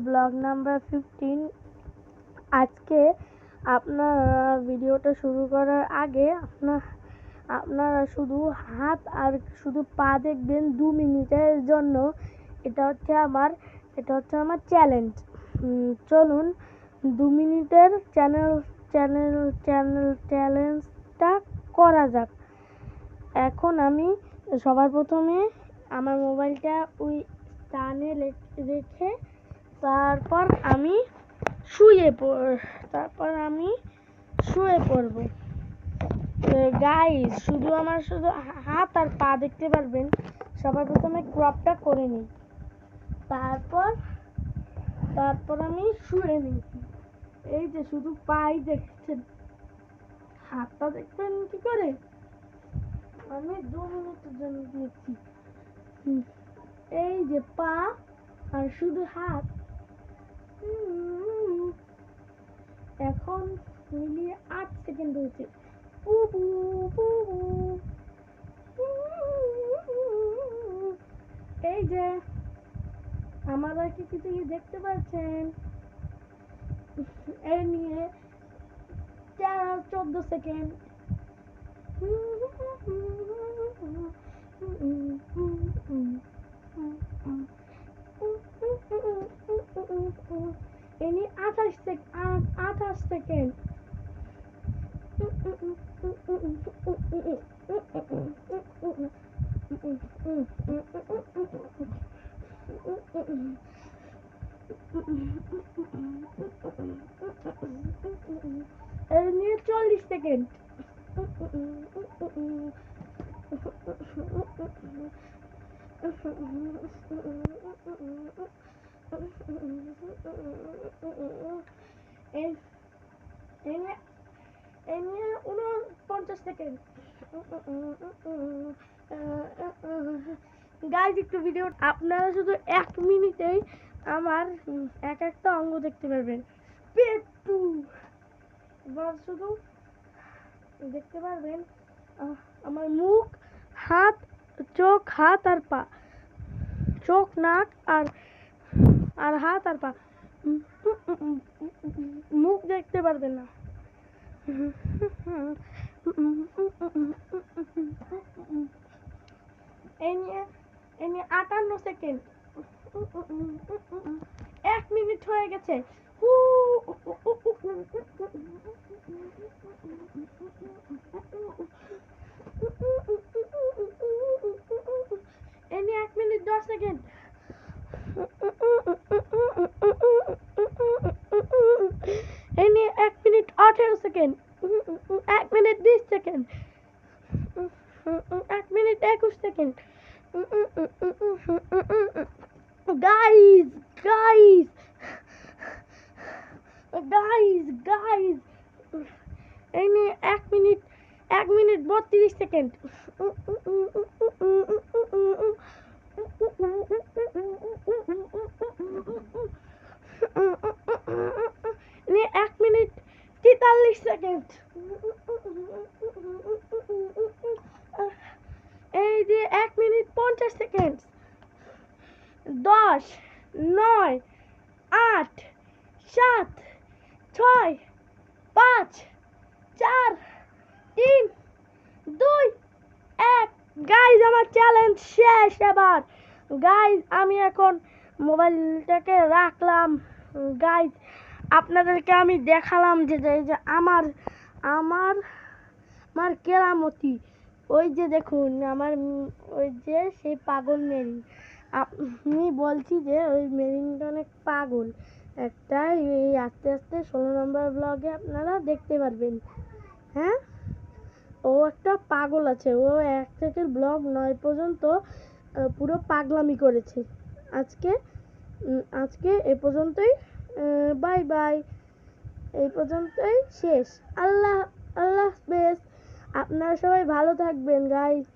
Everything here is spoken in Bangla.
Blog number 15। আজকে আপনারা ভিডিওটা শুরু করার আগে আপনারা শুধু হাত আর শুধু পা দেখবেন 2 মিনিটের জন্য। এটা হচ্ছে আমার চ্যালেঞ্জ। চলুন 2 মিনিটের চ্যালেঞ্জটা করা যাক। এখন আমি সবার প্রথমে আমার মোবাইলটা ওই স্থানে রেখে তারপর আমি শুয়ে পড়ব। গাইস, শুধু হাত আর পা দেখতে পারবেন। সবার প্রথমে ক্রপটা করে নিই, তারপর আমি শুয়ে নিই। এই যে শুধু পাই দেখছেন, হাতটা দেখবেন কি করে? আমি 2 মিনিটের জন্য দিয়েছি। এই যে পা আর শুধু হাত। এখন মিলিয়ে 8 সেকেন্ড হয়েছে। এই যে আমারা কিছু দেখতে পাচ্ছেন। এই নিয়ে 14 সেকেন্ড। এই নিয়ে 28 সেকেন্ড। এই নিয়ে 40 সেকেন্ড। এই নিয়ে 49 সেকেন্ড। গাইজ, একটু ভিডিও আপনারা শুধু 1 মিনিটেই আমার এক একটা অঙ্গ দেখতে পারবেন। পেটু এবার শুধু দেখতে পারবেন আমার মুখ, হাত, চোখ, হাত আর পা, চোখ, নাক আর হাত আর পা। মুখ দেখতে পারবেন না। এই নিয়ে 58 সেকেন্ড। 1 মিনিট হয়ে গেছে। এই নিয়ে 1 মিনিট 10 সেকেন্ড। এই নিয়ে 1 minute 18 second. 1 minute 20 second. 1 minute 21 second. Guys, এই নিয়ে 1 মিনিট 32 সেকেন্ড। 1 minute 43 second. এই যে 1 মিনিট 50 সেকেন্ড। 10, 9, 8, 7, 6, 5, 4, 3, 2, 1। গাইজ, আমার চ্যালেঞ্জ শেষ। এবার গাইজ, আমি এখন মোবাইলটাকে রাখলাম। গাইজ, আপনাদেরকে আমি দেখালাম যে আমার কেরামতি। ওই যে দেখুন আমার ওই যে সেই পাগল মেরিন। আমি বলছি যে ওই মেরিনটা অনেক পাগল একটা। এই আস্তে আস্তে 16 নম্বর ব্লগে আপনারা দেখতে পারবেন। হ্যাঁ, ও একটা পাগল আছে। ও 1 থেকে ব্লগ 9 পর্যন্ত পুরো পাগলামি করেছে। আজকে এ পর্যন্তই। Bye bye. এই পর্যন্তই শেষ। আল্লাহ হাফেজ। আপনারা সবাই ভালো থাকবেন গাইস।